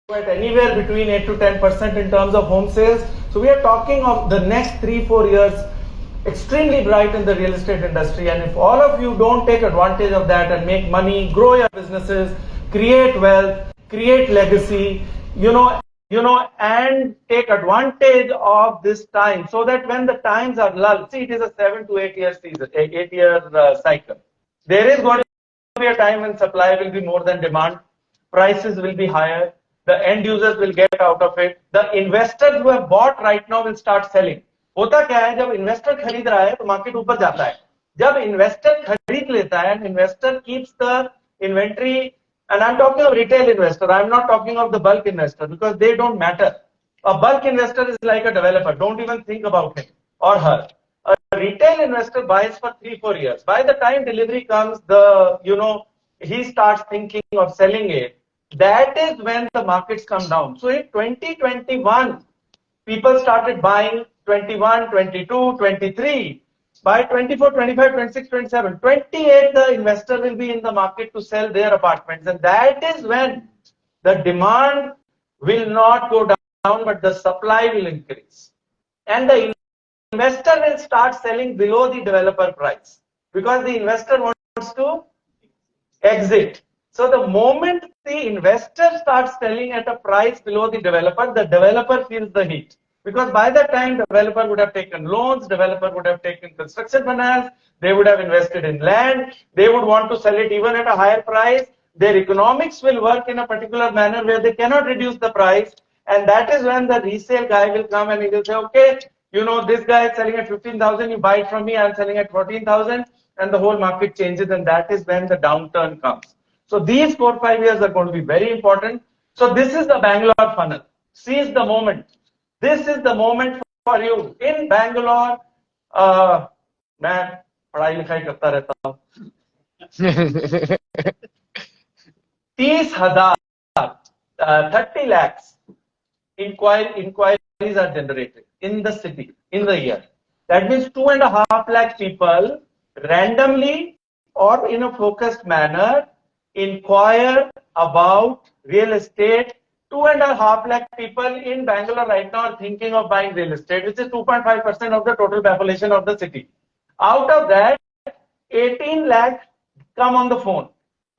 at anywhere between 8 to 10% in terms of home sales. So we are talking of the next 3-4 years extremely bright in the real estate industry, and if all of you don't take advantage of that and make money, grow your businesses, create wealth, create legacy, and take advantage of this time, so that when the times are lull, see, it is a 7 to 8 year season, 8-year cycle. There is going to be a time when supply will be more than demand, prices will be higher, the end users will get out of it, the investors who have bought right now will start selling. होता क्या है, जब investor खरीद रहा है तो market ऊपर जाता है, जब इन्वेस्टर खरीद लेता है, investor keeps the inventory, and I'm talking of retail investor, I'm not talking of the bulk investor, because they don't matter. A bulk investor is like a developer, don't even think about him or her. A retail investor buys for 3-4 years. By the time delivery comes, he starts thinking of selling it. That is when the markets come down. So in 2021, people started buying 21, 22, 23. By 24, 25, 26, 27, 28, the investor will be in the market to sell their apartments. And that is when the demand will not go down, but the supply will increase. And the investor will start selling below the developer price, because the investor wants to exit. So the moment the investor starts selling at a price below the developer feels the heat. Because by that time, developer would have taken loans, developer would have taken construction finance, they would have invested in land, they would want to sell it even at a higher price. Their economics will work in a particular manner where they cannot reduce the price. And that is when the resale guy will come and he will say, okay, this guy is selling at 15,000, you buy it from me, I'm selling at 14,000, and the whole market changes, and that is when the downturn comes. So these 4-5 years are going to be very important. So this is the Bangalore funnel. Seize the moment. This is the moment for you. In Bangalore, मैं पढ़ाई लिखाई करता रहता हूँ. 30,000, 30 lakhs inquiries are generated in the city in the year. That means 2.5 lakh people randomly or in a focused manner inquire about real estate. 2.5 lakh people in Bangalore right now are thinking of buying real estate, which is 2.5% of the total population of the city. Out of that, 18 lakh come on the phone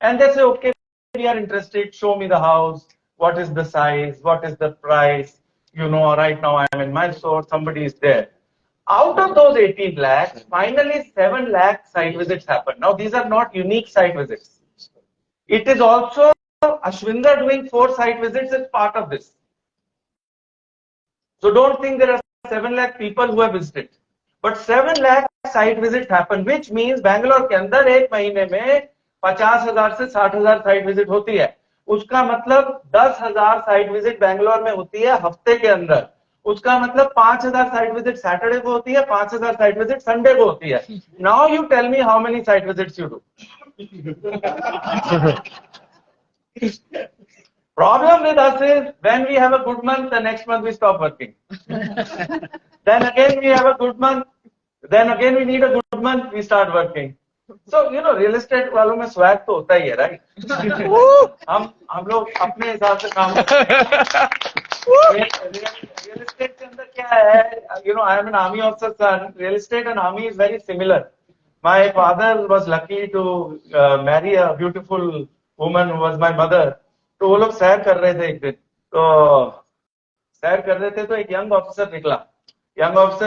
and they say, okay, we are interested, show me the house, what is the size, what is the price, right now I am in Mysore, somebody is there. Out of those 18 lakhs, finally 7 lakh site visits happen. Now these are not unique site visits. It is also Ashwinder doing 4 site visits is part of this. So don't think there are 7 lakh people who have visited. But 7 lakh site visits happen, which means Bangalore के अंदर एक महीने में 50,000 से 60,000 site visit होती है. उसका मतलब 10,000 साइट विजिट बैंगलोर में होती है हफ्ते के अंदर. उसका मतलब 5,000 साइट विजिट सैटरडे को होती है, 5,000 साइट विजिट संडे को होती है. Now you tell me how many site visits you do. Problem with us is when we have a good month, the next month we stop working. Then again we have a good month, then again we need a good month, we start working. So real estate वालों में swag तो होता ही है, right? हम लोग अपने हिसाब से काम real estate के अंदर क्या है? I am an army officer's son. Real estate and army is very similar. My father was lucky to marry a beautiful woman who was my mother. तो वो लोग सैर कर रहे थे एक दिन, तो सैर कर रहे थे तो एक यंग ऑफिसर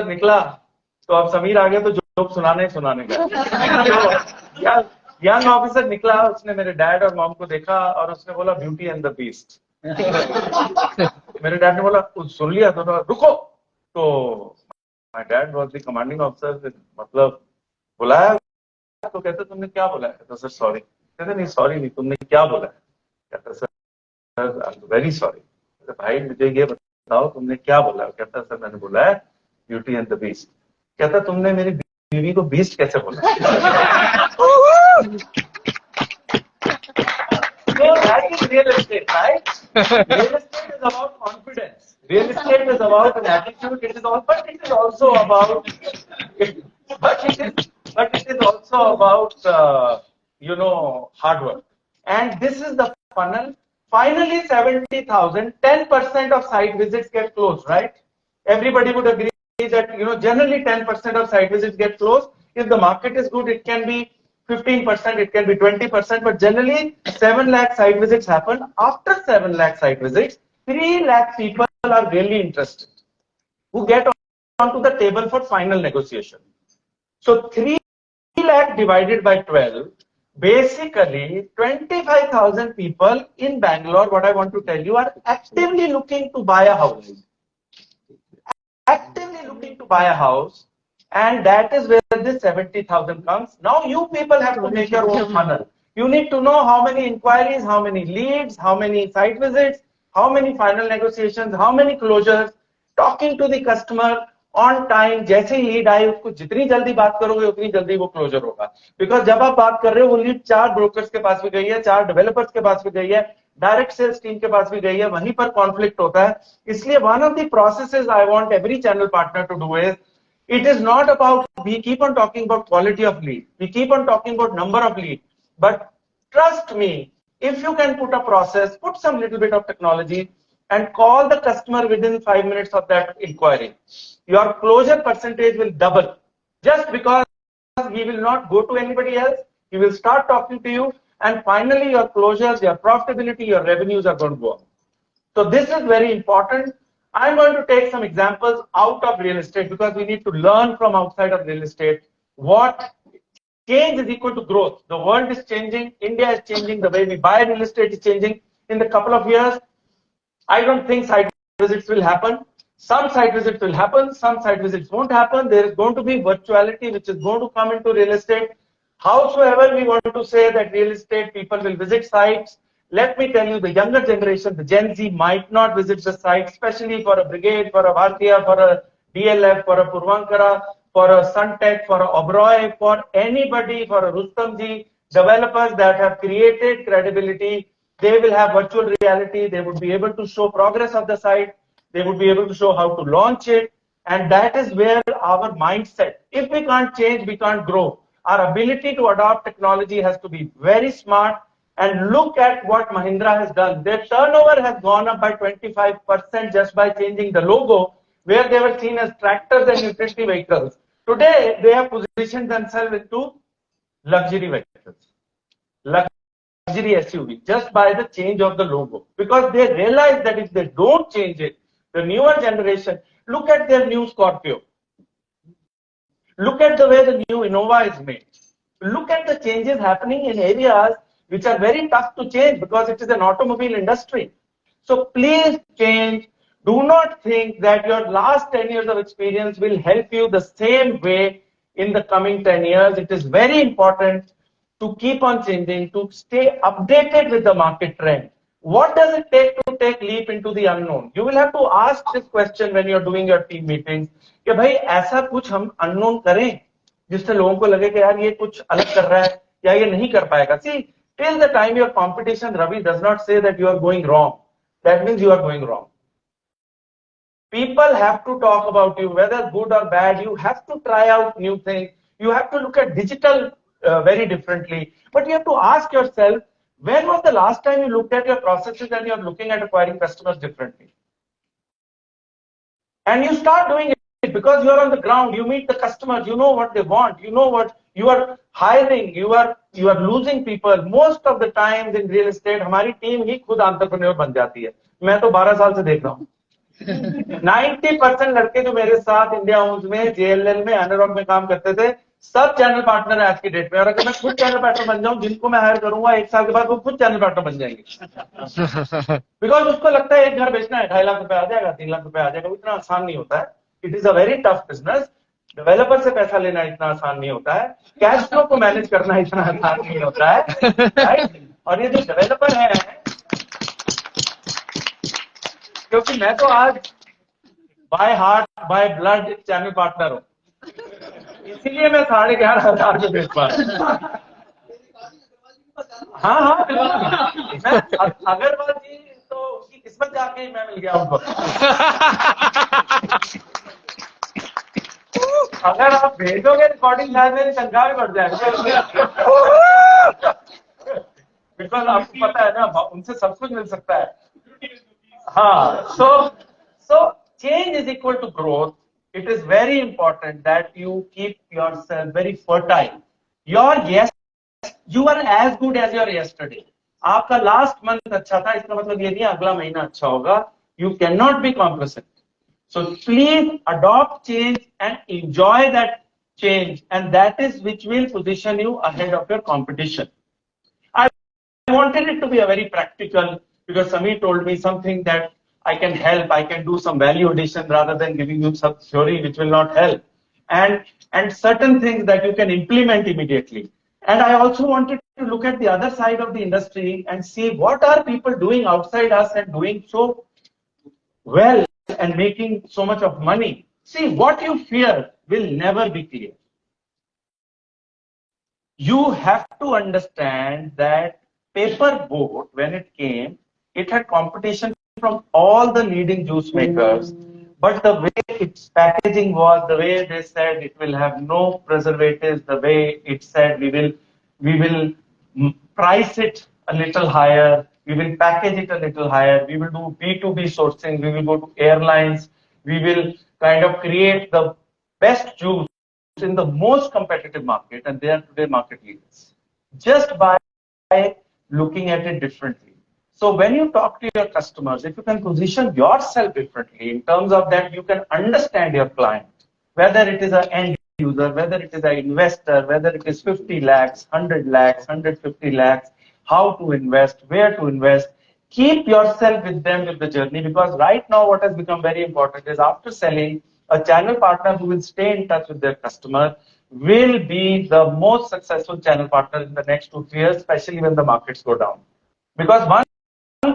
निकला, तो अब समीर आ गया तो जोक सुनाने का. तो यंग ऑफिसर निकला, उसने मेरे डैड और मॉम को देखा और उसने बोला ब्यूटी एंड द बीस्ट. मेरे डैड ने बोला सुन लिया तो रुको. तो my dad was the commanding officer, मतलब बुलाया तो कहते तुमने क्या बोला है? तो सर सॉरी. कहते नहीं सॉरी नहीं, तुमने क्या बोला है? कहता सर वेरी सॉरी. भाई मुझे ये बताओ तुमने क्या बोला? कहता सर मैंने बोला है ब्यूटी एंड द बीस्ट. कहता तुमने मेरी बीवी को बीस्ट कैसे बोला? So that is real estate, right? Real estate is about confidence. Real estate is about an attitude. It is all, but it is also about, hard work. And this is the funnel Finally, 70,000, 10% of site visits get closed, right? Everybody would agree that, generally 10% of site visits get closed. If the market is good, it can be 15%, it can be 20%, but generally 7 lakh site visits happen. After 7 lakh site visits, 3 lakh people are really interested who get onto the table for final negotiation. So 3 lakh divided by 12, basically 25,000 people in Bangalore, what I want to tell you, are actively looking to buy a house. Actively looking to buy a house, and that is where this 70,000 comes. Now you people have to make your own funnel. You need to know how many inquiries, how many leads, how many site visits, how many final negotiations, how many closures, talking to the customer on time. जैसे ही lead आए उसको जितनी जल्दी बात करोगे उतनी जल्दी वो क्लोजर होगा. बिकॉज जब आप बात कर रहे हो वो लीड 4 ब्रोकर्स के पास भी गई है, 4 डेवलपर्स के पास भी गई है, डायरेक्ट सेल्स टीम के पास भी गई है, वहीं पर कॉन्फ्लिक्ट होता है. इसलिए one of the processes I want every channel partner to do is, it is not about, we keep on talking about quality of lead, we keep on talking about number of lead, but trust me, if you can put a process, put some little bit of technology and call the customer within 5 minutes of that inquiry, your closure percentage will double, just because he will not go to anybody else, he will start talking to you, and finally your closures, your profitability, your revenues are going to go up. So this is very important. I'm going to take some examples out of real estate because we need to learn from outside of real estate. What change is equal to growth? The world is changing, India is changing, the way we buy real estate is changing. In the couple of years, I don't think site visits will happen. Some site visits will happen, some site visits won't happen. There is going to be virtuality which is going to come into real estate. Howsoever we want to say that real estate people will visit sites, let me tell you, the younger generation, the Gen Z, might not visit the site, especially for a Brigade, for a Bhartiya, for a DLF, for a Purvankara, for a Suntech, for a Oberoi, for anybody, for a Rustamji, developers that have created credibility. They will have virtual reality. They would be able to show progress of the site. They would be able to show how to launch it. And that is where our mindset, if we can't change, we can't grow. Our ability to adopt technology has to be very smart. And look at what Mahindra has done. Their turnover has gone up by 25% just by changing the logo, where they were seen as tractors and utility vehicles. Today, they have positioned themselves into luxury vehicles, luxury SUV, just by the change of the logo. Because they realize that if they don't change it, the newer generation, look at their new Scorpio. Look at the way the new Innova is made. Look at the changes happening in areas which are very tough to change because it is an automobile industry. So please change. Do not think that your last 10 years of experience will help you the same way in the coming 10 years. It is very important to keep on changing, to stay updated with the market trend. What does it take to take leap into the unknown? You will have to ask this question when you're doing your team meetings. कि भाई ऐसा कुछ हम unknown करें जिससे लोगों को लगे कि यार ये कुछ अलग कर रहा है या ये नहीं कर पाएगा. See, till the time your competition, Ravi, does not say that you are going wrong, that means you are going wrong. People have to talk about you, whether good or bad. You have to try out new things. You have to look at digital very differently. But you have to ask yourself, when was the last time you looked at your processes and you're looking at acquiring customers differently? And you start doing it because you're on the ground. You meet the customers. You know what they want. You know what you are hiring. You are losing people. Most of the times in real estate, हमारी team ही खुद entrepreneur बन जाती है. मैं तो 12 साल से देख रहा हूँ. 90% लड़के जो मेरे साथ इंडिया हाउस में, JLL में, एनरॉक में काम करते थे, सब चैनल पार्टनर है आज की डेट में. और अगर मैं खुद चैनल पार्टनर बन जाऊं, जिनको मैं हायर करूंगा 1 साल के बाद वो खुद चैनल पार्टनर बन जाएंगे. बिकॉज उसको लगता है एक घर बेचना है, 2.5 लाख रुपए आ जाएगा, 3 लाख रुपए आ जाएगा. इतना आसान नहीं होता है. It is a very tough business. Developer से पैसा लेना इतना आसान नहीं होता है. कैश फ्लो को मैनेज करना इतना आसान नहीं होता है, राइट? और ये जो डेवलपर है, क्योंकि मैं तो आज by heart by blood channel partner हूं, इसीलिए मैं 11,500 में बेच पा रहा हूं. हाँ बिल्कुल. अगरवाल जी तो उसकी किस्मत जाके मैं मिल गया उनको. अगर आप भेजोगे रिकॉर्डिंग, शायद मेरी तनख्वाह भी बढ़ जाएगी. बिकॉज आपको पता है ना उनसे सब कुछ मिल सकता है. हाँ, so change is equal to growth. It is very important that you keep yourself very fertile. Your yes, you are as good as your yesterday. आपका लास्ट मंथ अच्छा था इसका मतलब ये नहीं अगला महीना अच्छा होगा. You cannot be complacent. So please adopt change and enjoy that change, and that is which will position you ahead of your competition. I wanted it to be a very practical, because Samir told me something that I can help, I can do some value addition rather than giving you some theory which will not help, and certain things that you can implement immediately. And I also wanted to look at the other side of the industry and see what are people doing outside us and doing so well and making so much of money. See, what you fear will never be clear. You have to understand that paper boat, when it came, it had competition from all the leading juice makers. But the way its packaging was, the way they said it will have no preservatives, the way it said we will price it a little higher, we will package it a little higher, we will do B2B sourcing, we will go to airlines, we will kind of create the best juice in the most competitive market, and they are today market leaders just by looking at it differently. So when you talk to your customers, if you can position yourself differently in terms of that, you can understand your client, whether it is an end user, whether it is an investor, whether it is 50 lakhs, 100 lakhs, 150 lakhs, how to invest, where to invest. Keep yourself with them with the journey, because right now what has become very important is after selling, a channel partner who will stay in touch with their customer will be the most successful channel partner in the next 2-3 years, especially when the markets go down. Because one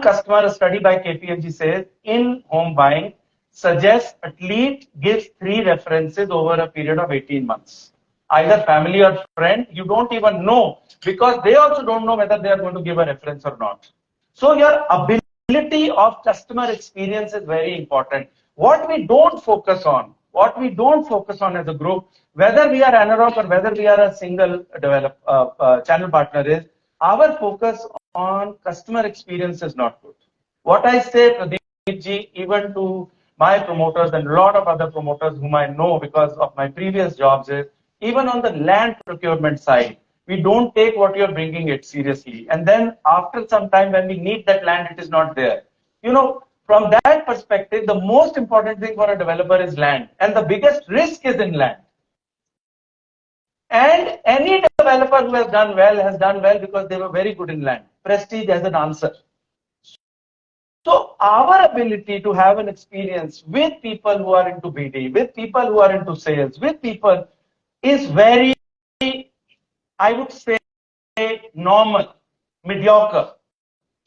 customer, a study by KPMG says, in home buying, suggests at least gives 3 references over a period of 18 months. Either family or friend, you don't even know, because they also don't know whether they are going to give a reference or not. So your ability of customer experience is very important. What we don't focus on as a group, whether we are analog or whether we are a single channel partner, is our focus on customer experience is not good. What I say, Pradeep ji, even to my promoters and a lot of other promoters whom I know because of my previous jobs, is even on the land procurement side, we don't take what you're bringing it seriously. And then after some time when we need that land, it is not there. You know, from that perspective, the most important thing for a developer is land. And the biggest risk is in land. And any developer who has done well because they were very good in land. Prestige as an answer. So our ability to have an experience with people who are into BD, with people who are into sales, with people is very, I would say, normal, mediocre.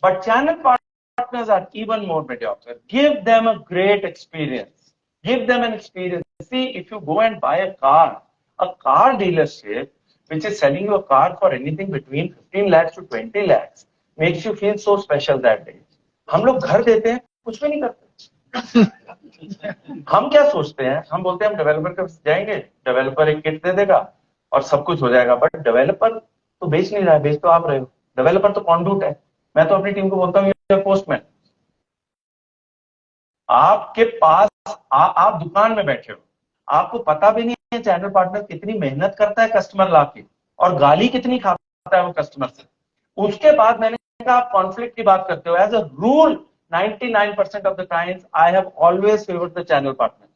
But channel partners are even more mediocre. Give them a great experience. Give them an experience. See, if you go and buy a car dealership, which is selling you a car for anything between 15 lakhs to 20 lakhs, makes you feel so special that day. हम लोग घर देते हैं, कुछ भी नहीं करते. हम क्या सोचते हैं, हम बोलते हैं हम डेवलपर के पास जाएंगे, डेवलपर एक किट दे देगा और सब कुछ हो जाएगा. बट डेवलपर तो बेच नहीं रहा है, बेच तो आप रहे हो. डेवलपर तो कॉन्डूट है. मैं तो अपनी टीम को बोलता हूँ पोस्टमैन. आपके पास आप दुकान में बैठे हो, आपको पता भी नहीं है चैनल पार्टनर कितनी मेहनत करता है कस्टमर लाके, और गाली कितनी खाता है वो कस्टमर से. उसके बाद मैंने कहा आप कॉन्फ्लिक्ट की बात करते हो. As a rule 99% of the times I have always favored the channel partner.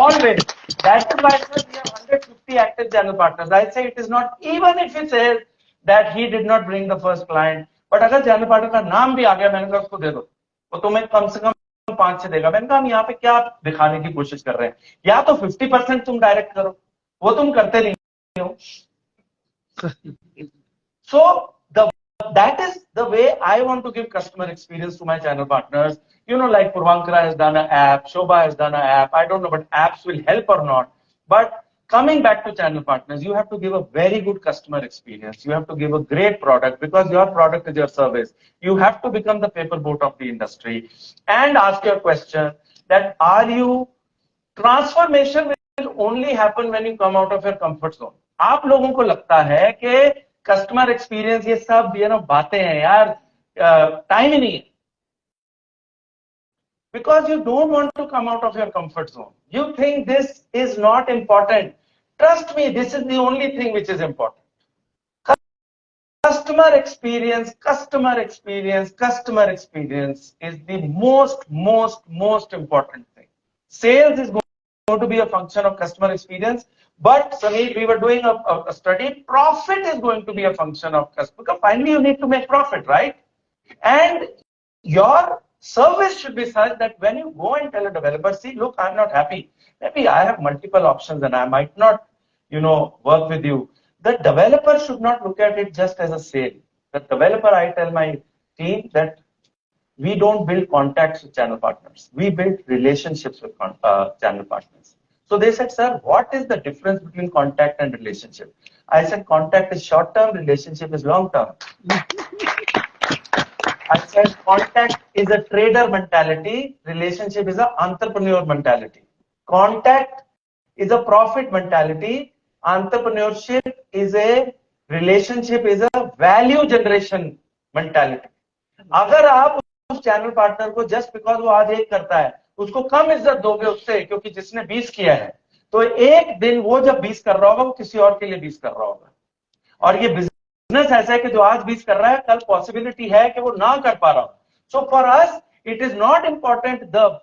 Always. That is why I said we have 150 active channel partners. I say it is not, even if he says that he did not bring the first client, but अगर channel partner का नाम भी आ गया, मैंने कहा उसको दे दो, वो तुम्हें कम से कम 5-6 देगा. मैंने कहा हम यहाँ पे क्या दिखाने की कोशिश कर रहे हैं, या तो 50% तुम डायरेक्ट करो, वो तुम करते नहीं हो. So that is the way I want to give customer experience to my channel partners. You know, like Purvankara has done an app, Shobha has done an app. I don't know, but apps will help or not. But coming back to channel partners, you have to give a very good customer experience. You have to give a great product, because your product is your service. You have to become the paper boat of the industry and ask your question that transformation will only happen when you come out of your comfort zone. आप लोगों को लगता है कि customer experience, ये सब बातें हैं यार, time ही नहीं है. Because you don't want to come out of your comfort zone. You think this is not important. Trust me, this is the only thing which is important. Customer experience is the most important thing. Sales is going to be a function of customer experience. But Sameer, we were doing a study. Profit is going to be a function of customer. Because finally, you need to make profit, right? And your service should be such that when you go and tell a developer, see, look, I'm not happy. Maybe I have multiple options and I might not, work with you. The developer should not look at it just as a sale. The developer, I tell my team that we don't build contacts with channel partners. We build relationships with channel partners. So they said, sir, what is the difference between contact and relationship? I said, contact is short-term, relationship is long-term. I said, contact is a trader mentality, relationship is an entrepreneur mentality. Contact is a profit mentality, entrepreneurship is a relationship, is a value generation mentality. अगर आप उस channel partner को just because वो आज एक करता है उसको कम इज्जत दोगे उससे क्योंकि जिसने 20 किया है तो एक दिन वो जब 20 कर रहा होगा वो किसी और के लिए 20 कर रहा होगा और ये बिजनेस ऐसा है कि जो आज 20 कर रहा है कल पॉसिबिलिटी है कि वो ना कर पा रहा हो. So for us it is not important, the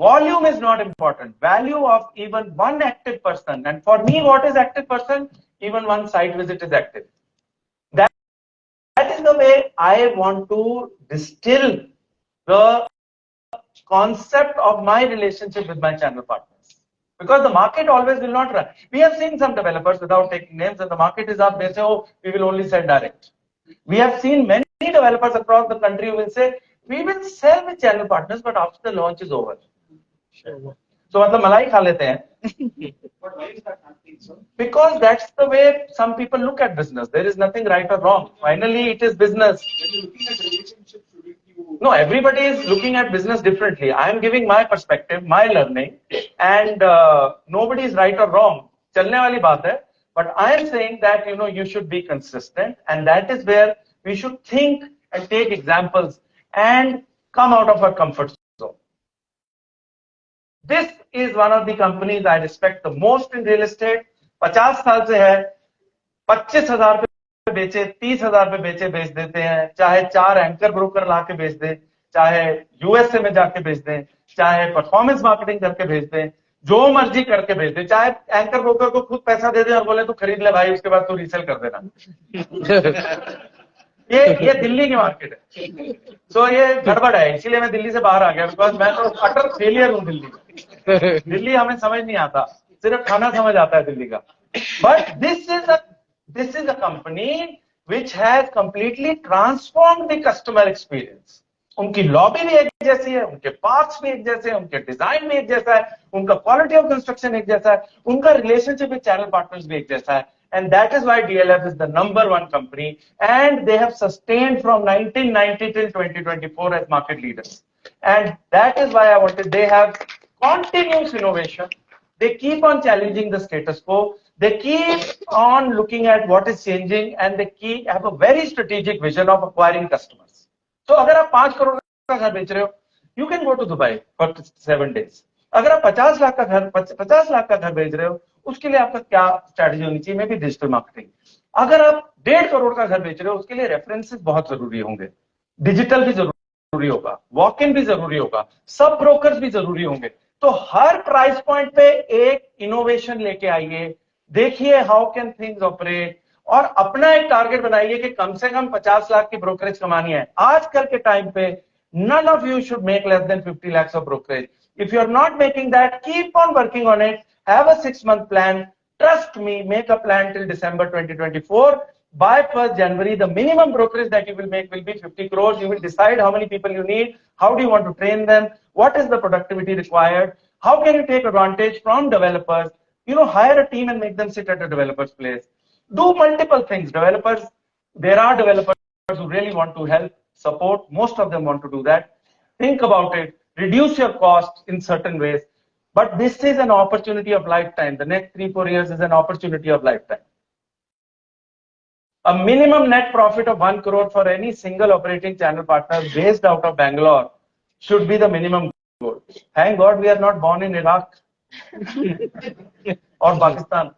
volume is not important, value of even one active person. And for me, what is active person? Even one site visit is active. That is the way I want to distill the concept of my relationship with my channel partners. Because the market always will not run. We have seen some developers, without taking names, and the market is up, they say, oh, we will only sell direct. We have seen many developers across the country who will say, we will sell with channel partners, but after the launch is over. So मतलब मलाई खा लेते हैं. But why is that happening, sir? Because that's the way some people look at business. There is nothing right or wrong. Finally, it is business. When you're looking at relationships, no, everybody is looking at business differently. I am giving my perspective, my learning, and nobody is right or wrong. चलने वाली बात है. But I am saying that you should be consistent, and that is where we should think and take examples and come out of our comfort zone. This is one of the companies I respect the most in real estate. 50 साल से है, 25,000 पे बेचे, 30,000 पे बेचे, बेच देते हैं. चाहे 4 एंकर ब्रोकर ला के बेच दे, चाहे यूएसए में जाके बेच दें, चाहे परफॉर्मेंस मार्केटिंग करके बेच दें, जो मर्जी करके बेच दें, चाहे एंकर ब्रोकर को खुद पैसा दे दें और बोले तू खरीद ले भाई, उसके बाद तू रीसेल कर देना. ये दिल्ली की मार्केट है. सो ये गड़बड़ है, इसीलिए मैं दिल्ली से बाहर आ गया. बिकॉज मैं तो अटर फेलियर हूँ दिल्ली में. दिल्ली हमें समझ नहीं आता, सिर्फ खाना समझ आता है दिल्ली का. But this is a company which has completely transformed the customer experience. उनकी लॉबी भी एक जैसी है, उनके पार्क्स भी एक जैसे हैं, उनके डिजाइन भी एक जैसा है, उनका क्वालिटी ऑफ कंस्ट्रक्शन एक जैसा है, उनका रिलेशनशिप विद चैनल पार्टनर्स भी एक जैसा है. And that is why DLF is the #1 company, and they have sustained from 1990 till 2024 as market leaders. And that is why I wanted. They have continuous innovation. They keep on challenging the status quo. They keep on looking at what is changing, and they have a very strategic vision of acquiring customers. So, अगर आप 5 करोड़ का घर बेच रहे हो, you can go to Dubai for 7 days. अगर आप 50 लाख का घर बेच रहे हो, उसके लिए आपका क्या स्ट्रैटेजी होनी चाहिए? में भी डिजिटल मार्केटिंग. अगर आप 1.5 करोड़ का घर बेच रहे हो, उसके लिए रेफरेंसेस बहुत जरूरी होंगे, डिजिटल भी जरूरी होगा, वॉक इन भी जरूरी होगा, सब ब्रोकर्स भी जरूरी होंगे. तो हर प्राइस पॉइंट पे एक इनोवेशन लेके आइए, देखिए हाउ कैन थिंग्स ऑपरेट, और अपना एक टारगेट बनाइए कि कम से कम 50 लाख की ब्रोकरेज कमानी है. आजकल के टाइम पे none of you should make less than 50 lakhs of brokerage. If you are not making that, keep on working on it. Have a 6-month plan. Trust me, make a plan till December 2024. By 1st January, the minimum brokerage that you will make will be 50 crores. You will decide how many people you need, how do you want to train them, what is the productivity required, how can you take advantage from developers, hire a team and make them sit at a developer's place. Do multiple things. There are developers who really want to help, support. Most of them want to do that. Think about it. Reduce your costs in certain ways. But this is an opportunity of lifetime. The next 3-4 years is an opportunity of lifetime. A minimum net profit of 1 crore for any single operating channel partner based out of Bangalore should be the minimum goal. Thank God we are not born in Iraq or Pakistan.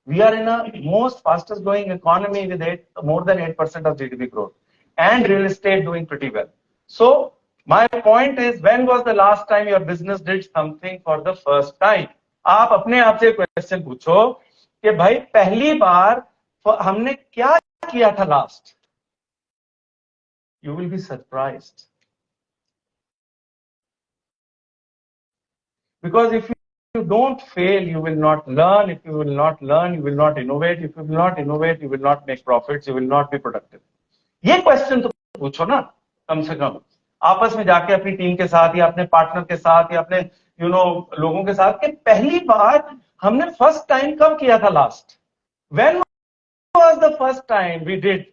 We are in a most fastest growing economy with more than 8% of GDP growth and real estate doing pretty well. So my point is, when was the last time your business did something for the first time? आप अपने आप से question पूछो कि भाई पहली बार हमने क्या किया था last. You will be surprised. Because if you don't fail, you will not learn. If you will not learn, you will not innovate. If you will not innovate, you will not make profits. You will not be productive. ये question तो पूछो ना कम से कम आपस में जाके अपनी team के साथ या अपने पार्टनर के साथ या अपने लोगों के साथ कि पहली बार हमने फर्स्ट टाइम कब किया था last. When was the first time we did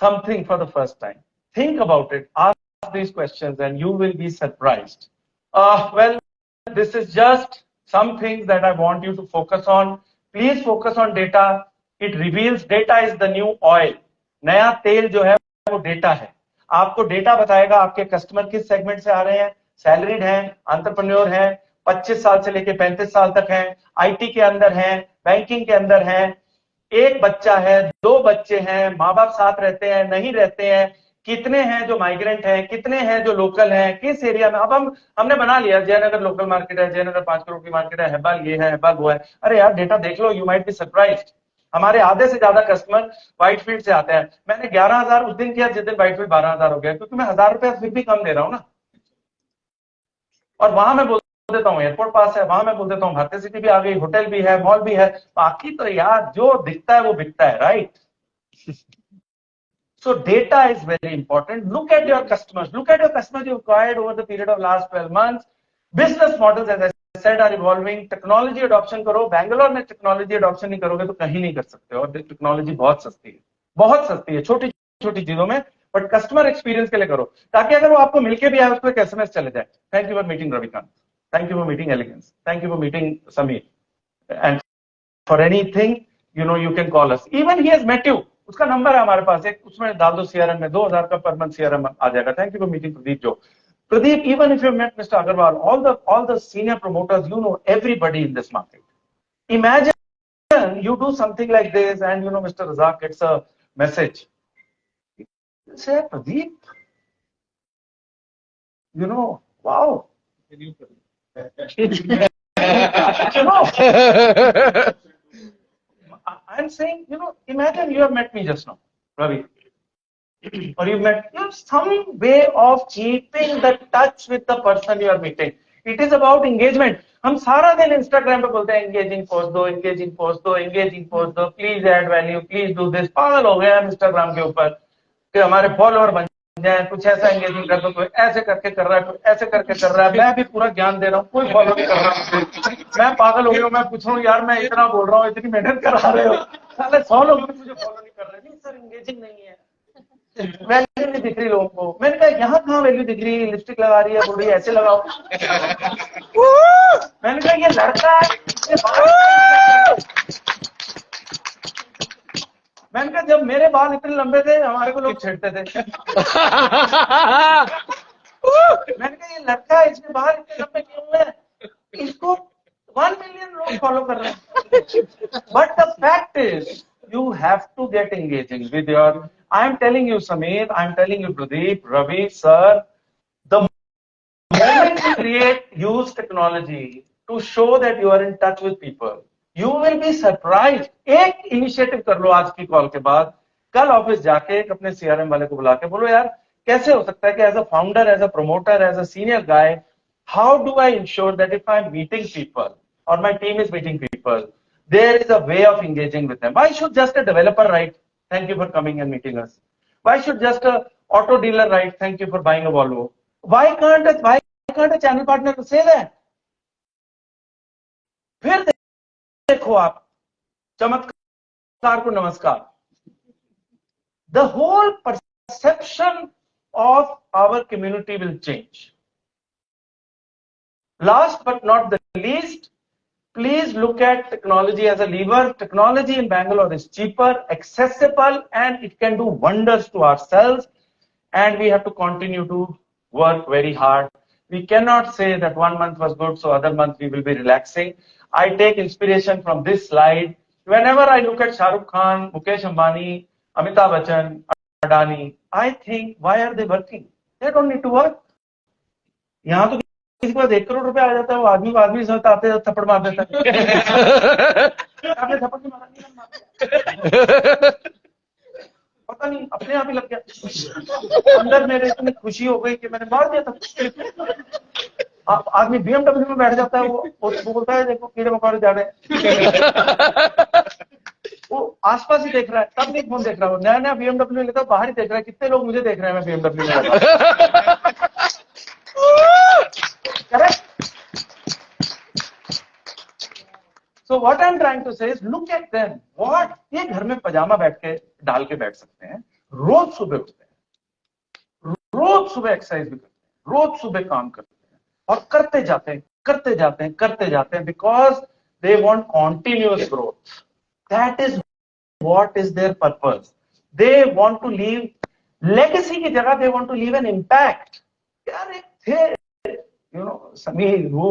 something for the first time? Think about it. Ask these questions and you will be surprised. Well, this is just some things that I want you to focus on. Please focus on data. It reveals data is the new oil. नया तेल जो है वो data है. आपको data बताएगा आपके customer किस सेगमेंट से आ रहे हैं, सैलरीड हैं, एंटरप्रेन्योर हैं, 25 साल से लेके 35 साल तक हैं, आईटी के अंदर हैं, बैंकिंग के अंदर हैं, एक बच्चा है, 2 बच्चे हैं, माँ बाप साथ रहते हैं, नहीं रहते हैं, कितने हैं जो माइग्रेंट हैं, कितने हैं जो लोकल हैं, किस एरिया में. अब हमने बना लिया जयनगर लोकल मार्केट है, जयनगर 5 करोड़ की मार्केट है, हेब्बाल ये है, हेब्बाल वो है. अरे यार डेटा देख लो, यू माइट बी सरप्राइज्ड. हमारे आधे से ज्यादा कस्टमर व्हाइटफील्ड से आते हैं. मैंने 11,000 उस दिन किया जिस दिन व्हाइटफील्ड 12,000 हो गया, क्योंकि मैं 1,000 रुपया फिर भी कम दे रहा हूं ना. और वहां मैं बोल देता हूँ एयरपोर्ट पास है, वहां मैं बोल देता हूँ भारतीय सिटी भी आ गई, होटल भी है, मॉल भी है. बाकी तो यार जो दिखता है वो बिकता है, right? So data is very important. Look at your customers. Look at your customers you acquired over the period of last 12 months. Business models, as I said, are evolving. Technology adoption करो. Bangalore में technology adoption नहीं करोगे तो कहीं नहीं कर सकते. और technology बहुत सस्ती है, बहुत सस्ती है, छोटी छोटी चीजों में. बट कस्टमर एक्सपीरियंस के लिए करो, ताकि अगर वो आपको मिलके भी आए उसको एक SMS चले जाए. Thank you for meeting Ravikant, thank you for meeting Elegance, thank you for meeting Sameer, and for anything you can call us. Even he has met you. उसका नंबर है हमारे पास, एक उसमें डाल दो CRM में, 2,000 का पर मंथ CRM आ जाएगा. Thank you for meeting Pradeep. जो Pradeep, even if you met Mr. Agarwal, all the senior promoters, you know everybody in this market. Imagine you do something like this, and Mr. Razak gets a message. You say, Pradeep, wow. I'm saying, imagine you have met me just now, Ravi. Or you met, some way of keeping the touch with the person you are meeting. It is about engagement. हम सारा दिन Instagram पे बोलते हैं engaging post दो, engaging post दो, engaging post दो, please add value, please do this. पागल हो गए हम Instagram के ऊपर कि हमारे फॉलोअर बन जाए, कुछ ऐसा engaging कर दो, कोई ऐसे करके कर रहा है, कोई ऐसे करके कर रहा है. मैं भी पूरा ज्ञान दे रहा हूँ, कोई फॉलो नहीं कर रहा. मैं पागल हो गया हूँ. मैं पूछ रहा हूँ यार, मैं इतना बोल रहा हूँ, इतनी मेहनत करा रहे हो, साले 100 लोग मुझे फॉलो नहीं कर रहे. नहीं सर, engaging नहीं है, वैल्यू नहीं दिख रही लोगों को. मैंने कहा यहाँ कहाँ वैल्यू दिख रही है, लिपस्टिक लगा रही है, बोल रही है ऐसे लगाओ. मैंने कहा ये लड़का है. मैंने कहा जब मेरे बाल इतने लंबे थे हमारे को लोग छेड़ते थे. मैंने कहा ये लड़का है, इसके बाल इतने लंबे क्यों हुए हैं, इसको 1 million लोग फॉलो कर रहे हैं. But the fact is you have to get engaging with your. I am telling you, Sameer, I am telling you, Pradeep, Ravi, sir, the moment you use technology to show that you are in touch with people, you will be surprised. एक initiative कर लो आज की call के बाद, कल office जाके अपने CRM वाले को बुला के बोलो यार कैसे हो सकता है कि as a founder, as a promoter, as a senior guy, how do I ensure that if I am meeting people or my team is meeting people, there is a way of engaging with them. Why should just a developer write, thank you for coming and meeting us? Why should just a auto dealer write, thank you for buying a Volvo? Why can't a channel partner say that? फिर देखो आप, चमत्कार को नमस्कार. The whole perception of our community will change. Last but not the least, please look at technology as a lever. Technology in Bangalore is cheaper, accessible, and it can do wonders to ourselves. And we have to continue to work very hard. We cannot say that 1 month was good, so other month we will be relaxing. I take inspiration from this slide. Whenever I look at Shah Rukh Khan, Mukesh Ambani, Amitabh Bachchan, Adani, I think, why are they working? They don't need to work. यहाँ तो किसी के पास 1 करोड़ रुपया आ जाता है, वो आदमी को आदमी समझता आते थप्पड़ मार देता है। आपने थप्पड़ नहीं मारा, पता नहीं अपने आप ही लग गया। अंदर मेरे इतनी खुशी हो गई कि मैंने मार दिया था। आदमी BMW में बैठ जाता है, वो बोलता है देखो कीड़े मकोड़े जा रहे हैं। वो आसपास ही देख रहा है, तब नहीं फोन देख रहा है, वो नया नया BMW लेता है, बाहर ही देख रहा है कितने लोग मुझे देख रहे हैं, मैं BMW में। Correct? So what I'm trying to say is look at them. What? ये घर में पजामा बैठ के डाल के बैठ सकते हैं, रोज सुबह उठते हैं, रोज सुबह एक्सरसाइज भी करते हैं, रोज सुबह काम करते हैं और करते जाते हैं, करते जाते हैं, करते जाते हैं, because they want continuous growth. That is what is their purpose. They want to leave legacy की जगह they want to leave an impact. यार एक थे, you know, समीर वो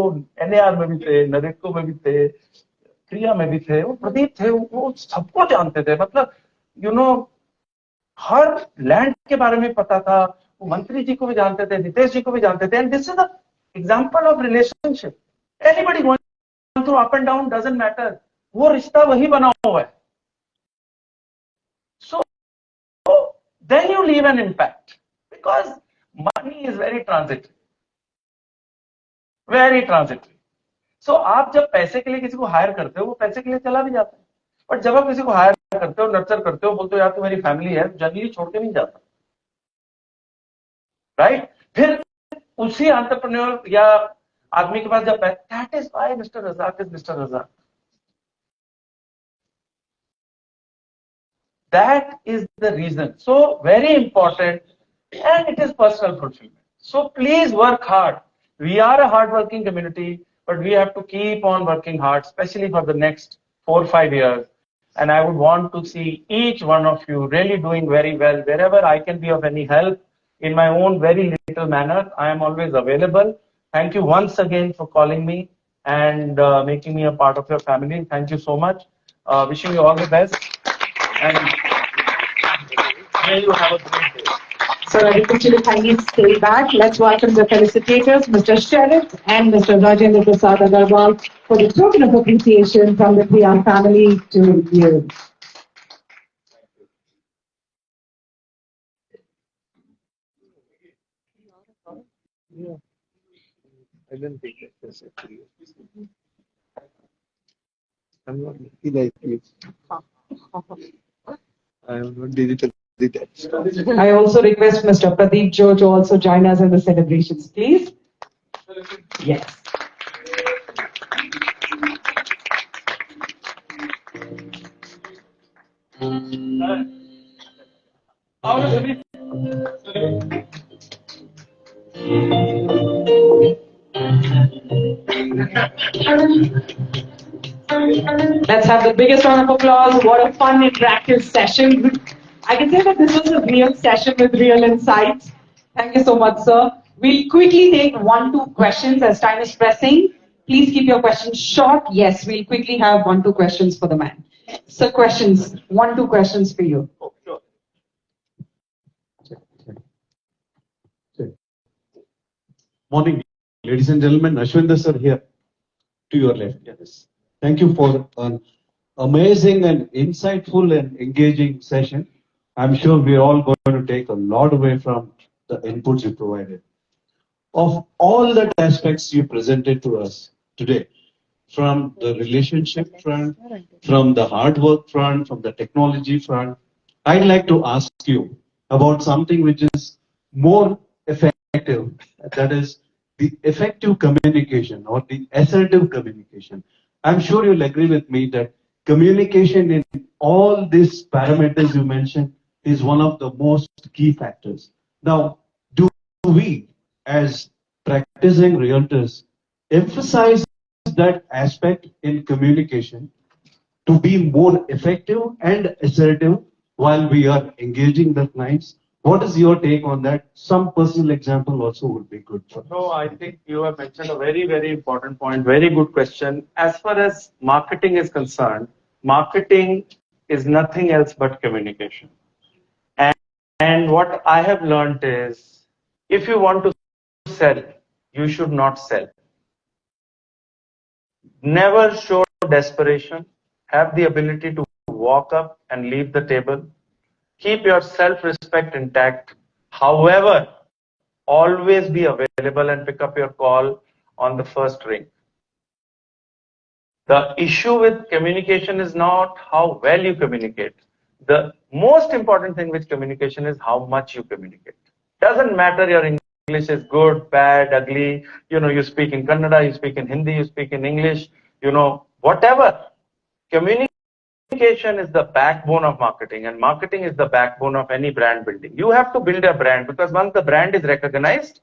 NAR में भी थे, नरेको में भी थे, क्रिया में भी थे, वो प्रदीप थे, वो सबको जानते थे, मतलब you know, हर लैंड के बारे में पता था, वो मंत्री जी को भी जानते थे, नितेश जी को भी जानते थे, and this is the example of relationship. Anybody going through up and down doesn't matter. वो रिश्ता वही बना हुआ है. So then you leave an impact, because money is very transitory. Very transitory. So आप जब पैसे के लिए किसी को हायर करते हो, वो पैसे के लिए चला भी जाता है, बट जब आप किसी को हायर करते हो, नर्चर करते हो, बोलते हो यार तू मेरी फैमिली है, जनरली छोड़ के नहीं जाता, राइट? फिर उसी एंटरप्रेन्योर या आदमी के पास जब that is why mister Razak is mister Razak. That is the reason. So very important, and it is personal fulfillment. So please work hard. We are a hard-working community, but we have to keep on working hard, especially for the next 4 or 5 years. And I would want to see each one of you really doing very well. Wherever I can be of any help in my own very little manner, I am always available. Thank you once again for calling me and making me a part of your family. Thank you so much. Wishing you all the best. And may you have a great day. So I request you to kindly stay back. Let's welcome the felicitators, Mr. Sharif and Mr. Rajendra Prasad Agarwal, for the token of appreciation from the Priyan family to you. Yeah. I didn't think that was actually. I'm not lucky like you. I am not digitally detached. I also request Mr. Pradeep Jo to also join us in the celebrations, please. Yes. Let's have the biggest round of applause. What a fun, interactive session. I can say that this was a real session with real insights. Thank you so much, sir. We'll quickly take 1-2 questions as time is pressing. Please keep your questions short. Yes, we'll quickly have 1-2 questions for the man. So questions, 1-2 questions for you. Oh, sure. Morning, ladies and gentlemen. Ashwinder sir here, to your left. Yes. Thank you for an amazing and insightful and engaging session. I'm sure we're all going to take a lot away from the inputs you provided. Of all the aspects you presented to us today, from the relationship front, from the hard work front, from the technology front, I'd like to ask you about something which is more effective, that is the effective communication or the assertive communication. I'm sure you'll agree with me that communication in all these parameters you mentioned is one of the most key factors. Now, do we as practicing realtors emphasize that aspect in communication to be more effective and assertive while we are engaging the clients? What is your take on that? Some personal example also would be good for us. No, I think you have mentioned a very, very important point. Very good question. As far as marketing is concerned, marketing is nothing else but communication. And what I have learned is if you want to sell, you should not sell. Never show desperation. Have the ability to walk up and leave the table. Keep your self-respect intact. However, always be available and pick up your call on the first ring. The issue with communication is not how well you communicate. The most important thing with communication is how much you communicate. Doesn't matter your English is good, bad, ugly, you speak in Kannada, you speak in Hindi, you speak in English, whatever. Communication is the backbone of marketing, and marketing is the backbone of any brand building. You have to build a brand because once the brand is recognized,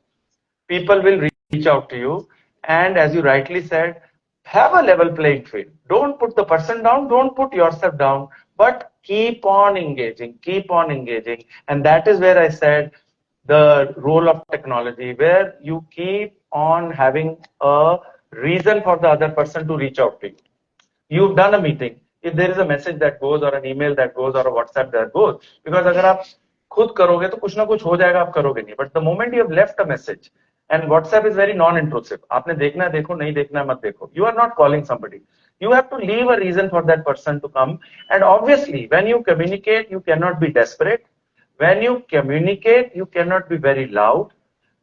people will reach out to you. And as you rightly said, have a level playing field. Don't put the person down, don't put yourself down, but keep on engaging, keep on engaging. And that is where I said the role of technology, where you keep on having a reason for the other person to reach out to you. You've done a meeting. If there is a message that goes or an email that goes or a WhatsApp that goes, because अगर आप खुद करोगे तो कुछ ना कुछ हो जाएगा, आप करोगे नहीं. But the moment you have left a message, and WhatsApp is very non-intrusive. आपने देखना है देखो, नहीं देखना है मत देखो. You are not calling somebody. You have to leave a reason for that person to come. And obviously, when you communicate, you cannot be desperate. When you communicate, you cannot be very loud.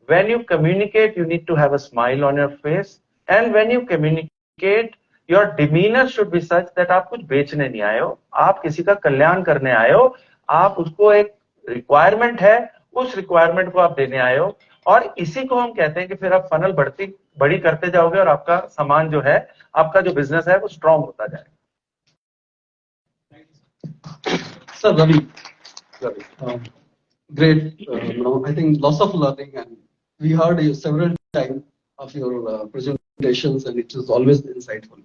When you communicate, you need to have a smile on your face. And when you communicate, your demeanor should be such that आप कुछ बेचने नहीं आए हो, आप किसी का कल्याण करने आए हो, आप उसको एक रिक्वायरमेंट है, उस रिक्वायरमेंट को आप देने आए हो, और इसी को हम कहते हैं कि फिर आप फनल बड़ी करते जाओगे और आपका सामान जो है, आपका जो बिजनेस है वो स्ट्रांग होता जाएगा. Sir, Ravi, great. I think lots of learning, and we heard you several times of your presentations, and it is always insightful.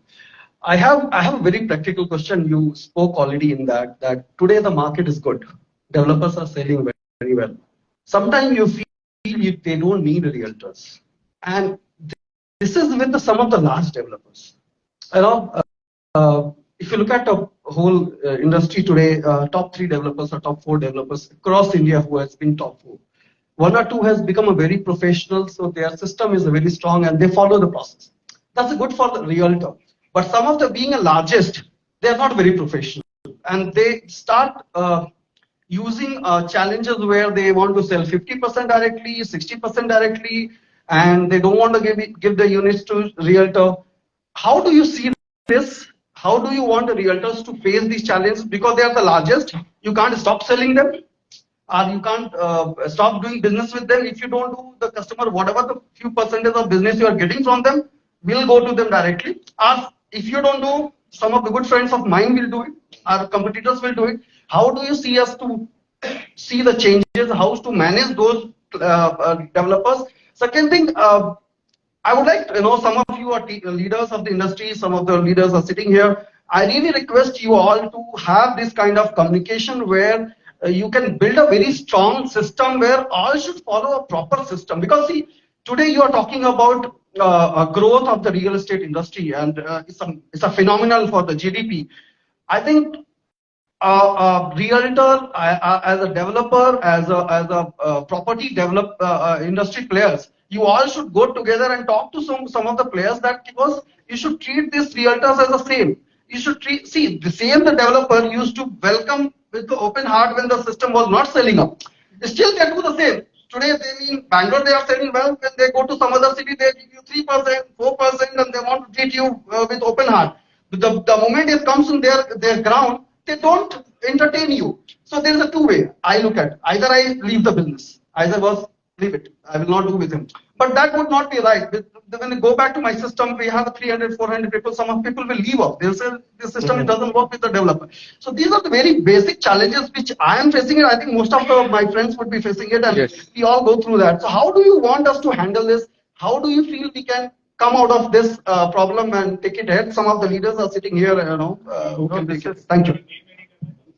I have a very practical question. You spoke already in that today the market is good. Developers are selling very, very well. Sometimes you feel they don't need realtors, and this is with some of the large developers. If you look at the whole industry today, top 3 developers or top 4 developers across India who has been top 4. 1 or 2 has become a very professional, so their system is very strong and they follow the process. That's good for the realtor. But some of the being the largest, they are not very professional, and they start using challenges where they want to sell 50% directly, 60% directly, and they don't want to give the units to realtor. How do you see this? How do you want the realtors to face these challenges? Because they are the largest, you can't stop selling them, or you can't stop doing business with them. If you don't do the customer, whatever the few percentage of business you are getting from them will go to them directly. Or if you don't do, some of the good friends of mine will do it, our competitors will do it. How do you see us to see the changes, how to manage those developers? Second thing, I would like to know, some of you are leaders of the industry, some of the leaders are sitting here. I really request you all to have this kind of communication where you can build a very strong system where all should follow a proper system. Because see, today you are talking about growth of the real estate industry, and it's a phenomenal for the GDP. I think realtor, as a developer, as a property industry players, you all should go together and talk to some of the players, that because you should treat these realtors as the same. You should see the same. The developer used to welcome with the open heart when the system was not selling up. Still they do the same. Today they in Bangalore they are selling well. When they go to some other city, they give you 3%, 4%, and they want to treat you with open heart. But the moment it comes in their ground, they don't entertain you. So there is a 2-way. I look at either I leave the business, leave it. I will not do with him. But that would not be right. When I go back to my system, we have 300, 400 people. Some of people will leave off. They'll say this system doesn't work with the developer. So these are the very basic challenges which I am facing it. I think most of my friends would be facing it, and we all go through that. So how do you want us to handle this? How do you feel we can come out of this problem and take it ahead. Some of the leaders are sitting here, who can take it. Thank you.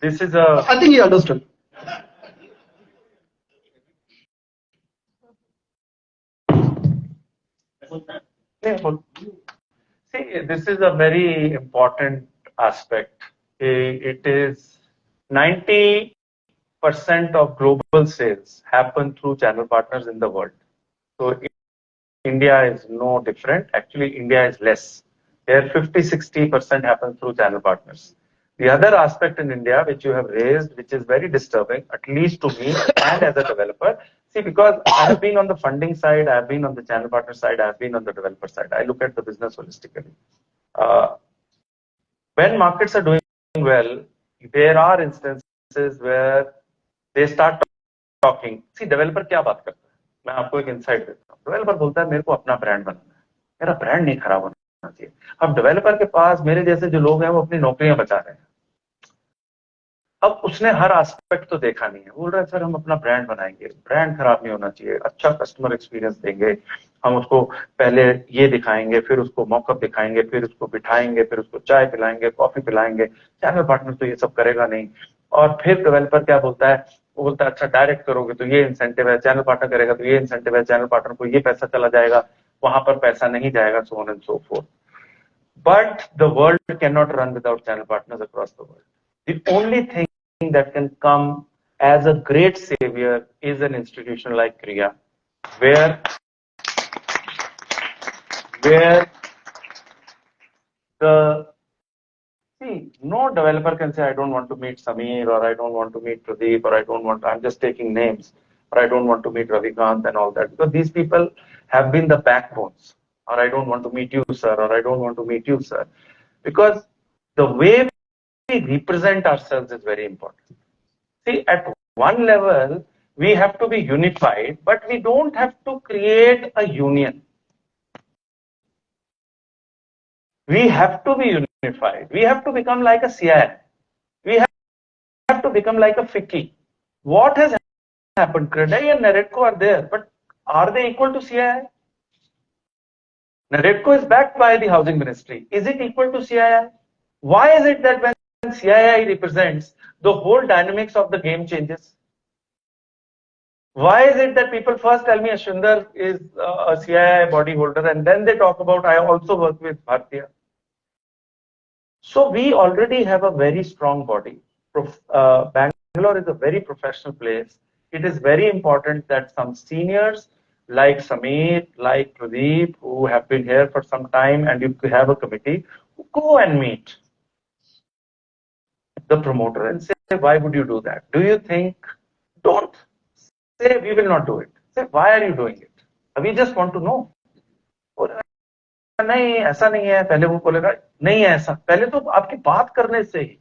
This is a. I think he understood. See, this is a very important aspect. It is 90% of global sales happen through channel partners in the world. So India is no different. Actually, India is less. There 50-60% happen through channel partners. The other aspect in India, which you have raised, which is very disturbing, at least to me and as a developer, see, because I have been on the funding side, I have been on the channel partner side, I have been on the developer side. I look at the business holistically. When markets are doing well, there are instances where they start talking. See, developer क्या बात करता है? मैं आपको एक insight देता हूँ. Developer बोलता है मेरे को अपना brand बनाना है. मेरा brand नहीं खराब होना चाहिए. अब developer के पास मेरे जैसे जो लोग हैं वो अपनी नौकरियां बचा रहे हैं. अब उसने हर एस्पेक्ट तो देखा नहीं है. बोल रहा है सर हम अपना ब्रांड बनाएंगे, ब्रांड खराब नहीं होना चाहिए, अच्छा कस्टमर एक्सपीरियंस देंगे, हम उसको पहले ये दिखाएंगे, फिर उसको मॉकअप दिखाएंगे, फिर उसको बिठाएंगे, फिर उसको चाय पिलाएंगे, कॉफी पिलाएंगे. चैनल पार्टनर तो ये सब करेगा नहीं. और फिर डेवलपर क्या बोलता है, वो बोलता है अच्छा डायरेक्ट करोगे तो ये इंसेंटिव है, चैनल पार्टनर करेगा तो ये इंसेंटिव है, चैनल पार्टनर को ये पैसा चला जाएगा, वहां पर पैसा नहीं जाएगा, so on and so forth. But the world cannot run without channel partners across the world. The only thing that can come as a great savior is an institution like Kriya, where no developer can say I don't want to meet Samir, or I don't want to meet Pradeep, or I'm just taking names, or I don't want to meet Ravikant and all that, because these people have been the backbones. Or I don't want to meet you, sir, or I don't want to meet you, sir, because the way we represent ourselves is very important. See, at one level, we have to be unified, but we don't have to create a union. We have to be unified. We have to become like a CI. We have to become like a FICCI. What has happened? Credai and Naredco are there, but are they equal to CII? Naredco is backed by the Housing Ministry. Is it equal to CII? Why is it that when CII represents, the whole dynamics of the game changes? Why is it that people first tell me Ashwinder is a CII body holder, and then they talk about I also work with Bhartiya? So we already have a very strong body. Bangalore is a very professional place. It is very important that some seniors like Samir, like Pradeep, who have been here for some time, and you have a committee, go and meet the promoter and say, why would you do that? Do you think, don't say we will not do it. Say, why are you doing it? We just want to know. नहीं ऐसा नहीं है, पहले वो बोलेगा नहीं है ऐसा, पहले तो आपकी बात करने से ही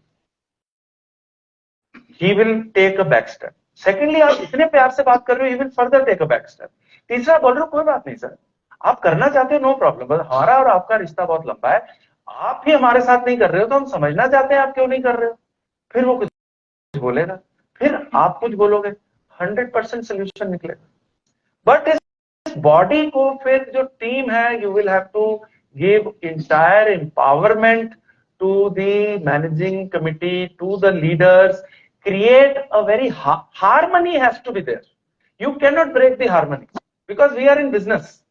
he will take a back step. Secondly, आप इतने प्यार से बात कर रहे हो, he will further take a back step. तीसरा बोल रहे हो कोई बात नहीं सर, आप करना चाहते हो नो प्रॉब्लम, बस हमारा और आपका रिश्ता बहुत लंबा है, आप ही हमारे साथ नहीं कर रहे हो तो हम समझना चाहते हैं आप क्यों नहीं कर रहे हो. फिर वो कुछ बोलेगा, फिर आप कुछ बोलोगे, 100% सोल्यूशन निकलेगा. बट इस बॉडी को फिर जो टीम है, you will have to give entire empowerment to the managing committee, to the leaders, create a very harmony has to be there. You cannot break the harmony because we are in business.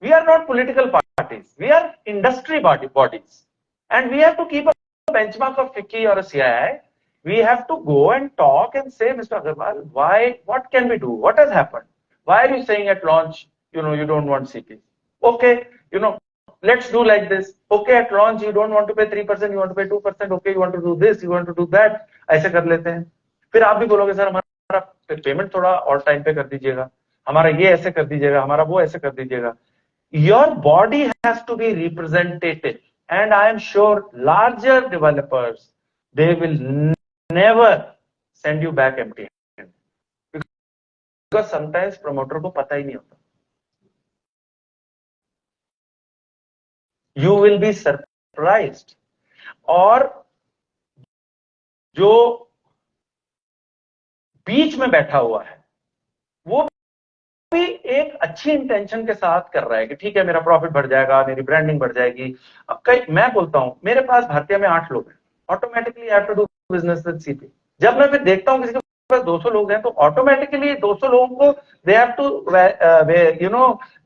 We are not political parties. We are industry bodies. And we have to keep a benchmark of FICCI or a CII. We have to go and talk and say, Mr. Agarwal, what can we do? What has happened? Why are you saying at launch, you don't want CP? Okay, let's do like this. Okay, at launch, you don't want to pay 3%, you want to pay 2%. Okay, you want to do this, you want to do that. ऐसे कर लेते हैं. फिर आप भी बोलोगे sir हमारा payment थोड़ा और टाइम पे कर दीजिएगा, हमारा ये ऐसे कर दीजिएगा, हमारा वो ऐसे कर दीजिएगा. Your body has to be representative, and I am sure larger developers, they will never send you back empty-handed, because sometimes promoter को पता ही नहीं होता. You will be surprised. और जो बीच में बैठा हुआ है वो भी एक अच्छी इंटेंशन के साथ कर रहा है कि ठीक है मेरा प्रॉफिट बढ़ जाएगा, मेरी ब्रांडिंग बढ़ जाएगी। अब कई मैं बोलता हूं मेरे पास भारतीय में 8 लोग हैं, automatically I have to do business with CP. जब मैं फिर देखता हूं किसी के पास 200 लोग हैं तो ऑटोमेटिकली 200 लोगों को they have to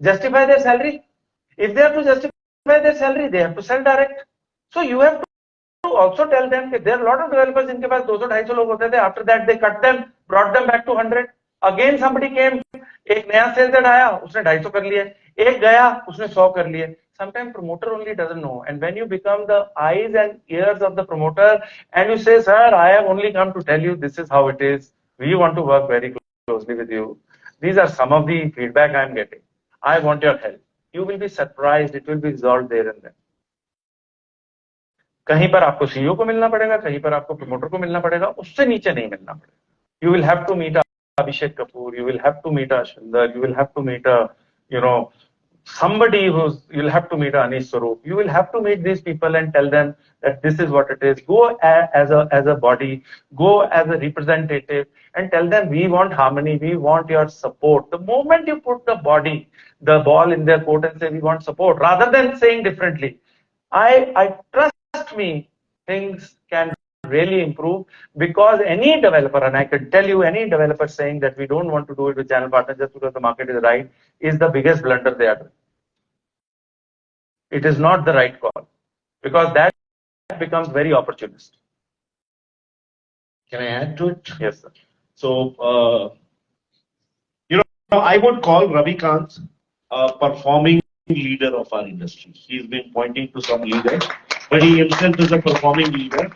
justify their salary. If they have to justify their salary, they have to sell direct. So you have to also tell them that there are a lot of developers जिनके पास 200-250 लोग होते थे. After that they cut them, brought them back to 100. Again somebody came, एक नया sales head आया, उसने 250 कर लिए, एक गया, उसने 100 कर लिए. Sometimes promoter only doesn't know, and when you become the eyes and ears of the promoter, and you say, "Sir, I have only come to tell you this is how it is. We want to work very closely with you. These are some of the feedback I am getting. I want your help." You will be surprised, it will be resolved there and then. कहीं पर आपको CEO को मिलना पड़ेगा, कहीं पर आपको promoter को मिलना पड़ेगा, उससे नीचे नहीं मिलना पड़ेगा. You will have to meet Abhishek Kapoor, you will have to meet Ashwindar, you will have to meet somebody you'll have to meet Anish Swaroop. You will have to meet these people and tell them that this is what it is. Go as a body, go as a representative and tell them we want harmony, we want your support. The moment you put the ball in their court and say we want support, rather than saying differently, I trust me, things can really improve, because any developer, and I can tell you any developer saying that we don't want to do it with channel partners just because the market is right, is the biggest blunder they are doing. It is not the right call, because that becomes very opportunist. Can I add to it? Yes, sir. So, I would call Ravi Kant a performing leader of our industry. He's been pointing to some leaders, but he himself is a performing leader.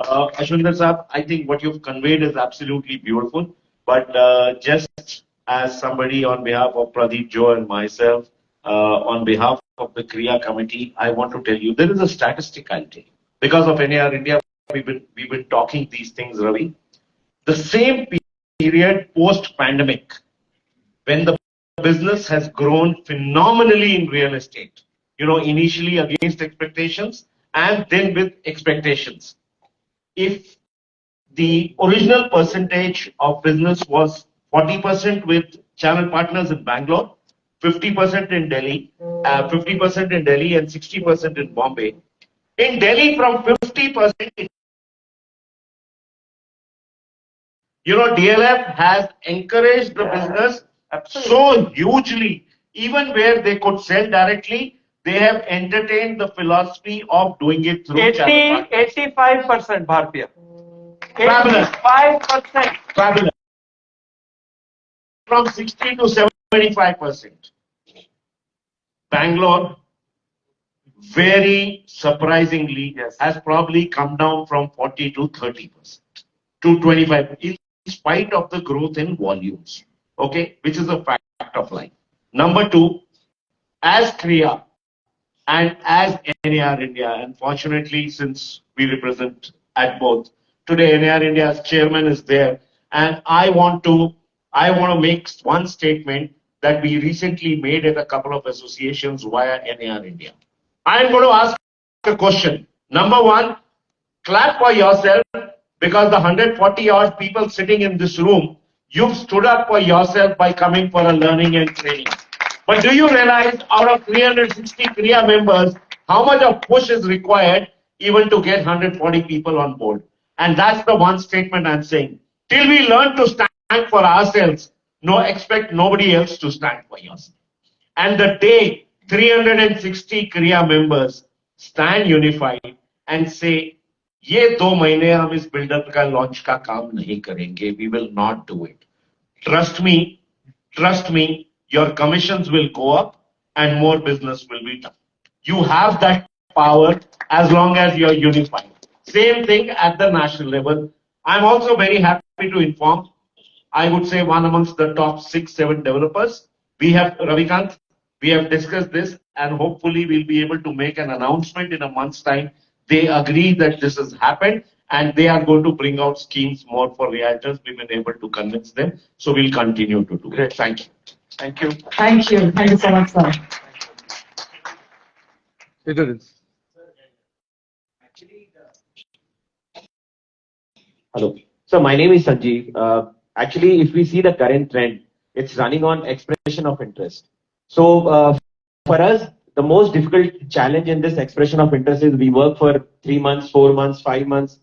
Ashwindar Saab, I think what you've conveyed is absolutely beautiful. But just as somebody on behalf of Pradeep, Joe, and myself, on behalf of the Kriya committee, I want to tell you there is a statistic I'll tell you. Because of NAR India, we've been talking these things, Ravi. The same period post-pandemic, when the business has grown phenomenally in real estate, initially against expectations and then with expectations. If the original percentage of business was 40% with channel partners in Bangalore, 50% in Delhi, 50% in Delhi and 60% in Bombay. In Delhi, from 50%, DLF has encouraged the business so hugely, even where they could sell directly, they have entertained the philosophy of doing it through channel partners. 85% Bhartiya. Fabulous. 85%. Fabulous. From 60 to 75%. Bangalore, very surprisingly, has probably come down from 40 to 30% to 25%, in spite of the growth in volumes, okay, which is a fact of life. Number two, as Kriya and as NAR India, unfortunately, since we represent at both, today NAR India's chairman is there, and I want to make one statement that we recently made at a couple of associations via NAR India. I'm going to ask a question. Number one, clap for yourself, because the 140 odd people sitting in this room, you've stood up for yourself by coming for a learning and training. But do you realize out of 360 Kriya members, how much of push is required even to get 140 people on board? And that's the one statement I'm saying. Till we learn to stand for ourselves, expect nobody else to stand for yourself. And the day 360 Kriya members stand unified and say, ये 2 महीने हम इस builder का launch का काम नहीं करेंगे, we will not do it. Trust me, your commissions will go up and more business will be done. You have that power as long as you're unified. Same thing at the national level. I'm also very happy to inform, I would say one amongst the top 6-7 developers. We have Ravikant, we have discussed this, and hopefully we'll be able to make an announcement in a month's time. They agree that this has happened and they are going to bring out schemes more for realtors. We've been able to convince them. So we'll continue to do it. Thank you. Thank you. Thank you. Thank you so much, sir. It is. Hello. So my name is Sanjeev. Actually, if we see the current trend, It's running on expression of interest. So for us, the most difficult challenge in this expression of interest is we work for 3 months, 4 months, 5 months,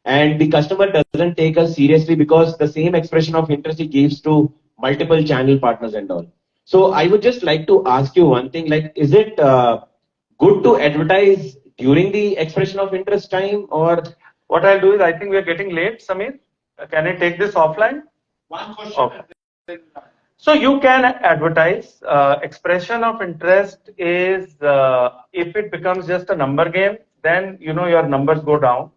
and the customer doesn't take us seriously because the same expression of interest he gives to multiple channel partners and all. So I would just like to ask you one thing, like, is it good to advertise during the expression of interest time, or What I'll do is, I think we are getting late, Samir. Can I take this offline? One question. Okay. So you can advertise. Expression of interest is if it becomes just a number game, then your numbers go down.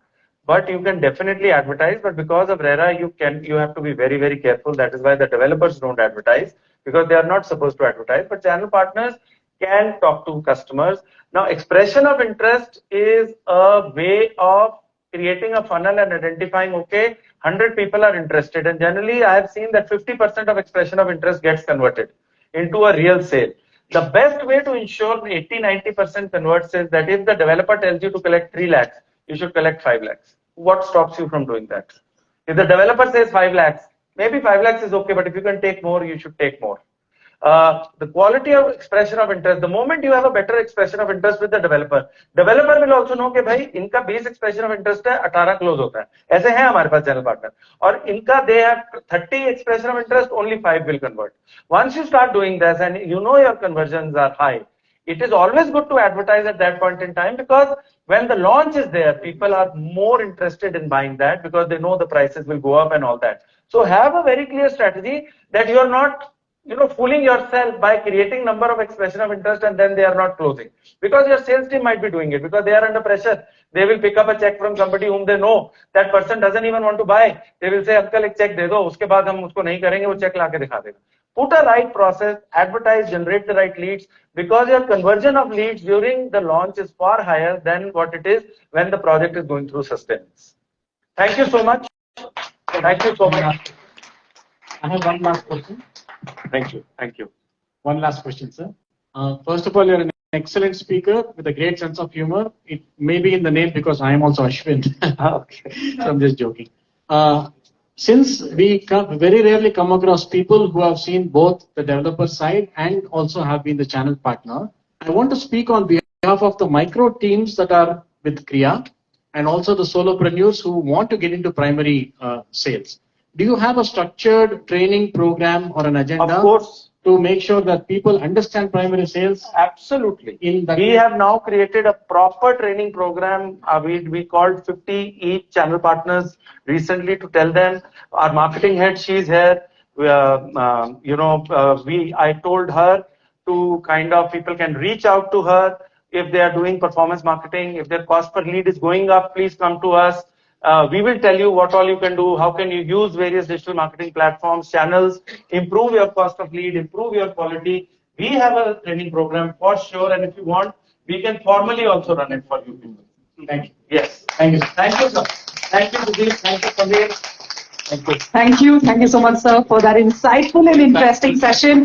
But you can definitely advertise. But because of RERA, you have to be very, very careful. That is why the developers don't advertise, because they are not supposed to advertise. But channel partners can talk to customers. Now, expression of interest is a way of creating a funnel and identifying, okay, 100 people are interested, and generally I have seen that 50% of expression of interest gets converted into a real sale. The best way to ensure 80-90% converts is that if the developer tells you to collect 3 lakhs, you should collect 5 lakhs. What stops you from doing that? If the developer says 5 lakhs, maybe 5 lakhs is okay, but if you can take more, you should take more. The quality of expression of interest, the moment you have a better expression of interest with the developer will also know कि भाई इनका base expression of interest है 18 close होता है, ऐसे हैं हमारे पास channel partner, और इनका they have 30 expression of interest, only 5 will convert. Once you start doing this and your conversions are high, it is always good to advertise at that point in time, because when the launch is there, people are more interested in buying that because they know the prices will go up and all that. So have a very clear strategy that you are not fooling yourself by creating number of expression of interest and then they are not closing, because your sales team might be doing it because they are under pressure. They will pick up a check from somebody whom they know. That person doesn't even want to buy. They will say, "Uncle, एक check दे दो, उसके बाद हम उसको नहीं करेंगे, वो check लाके दिखा देगा." Put a right process, advertise, generate the right leads, because your conversion of leads during the launch is far higher than what it is when the project is going through sustenance. Thank you so much. Thank you so much. I have one last question. Thank you. Thank you. One last question, sir. First of all, you're an excellent speaker with a great sense of humor. It may be in the name because I am also Ashwin. Okay. So I'm just joking. Since we very rarely come across people who have seen both the developer side and also have been the channel partner, I want to speak on behalf of the micro teams that are with Kriya and also the solopreneurs who want to get into primary sales. Do you have a structured training program or an agenda? Of course. To make sure that people understand primary sales? Absolutely. We have now created a proper training program. We called 50 each channel partners recently to tell them. Our marketing head, she's here. I told her to people can reach out to her if they are doing performance marketing. If their cost per lead is going up, please come to us. We will tell you what all you can do, how can you use various digital marketing platforms, channels, improve your cost of lead, improve your quality. We have a training program for sure, and if you want, we can formally also run it for you. Thank you. Yes. Thank you. Thank you, sir. Thank you, Sudhir. Thank you, Samir. Thank you. Thank you so much, sir, for that insightful and interesting session.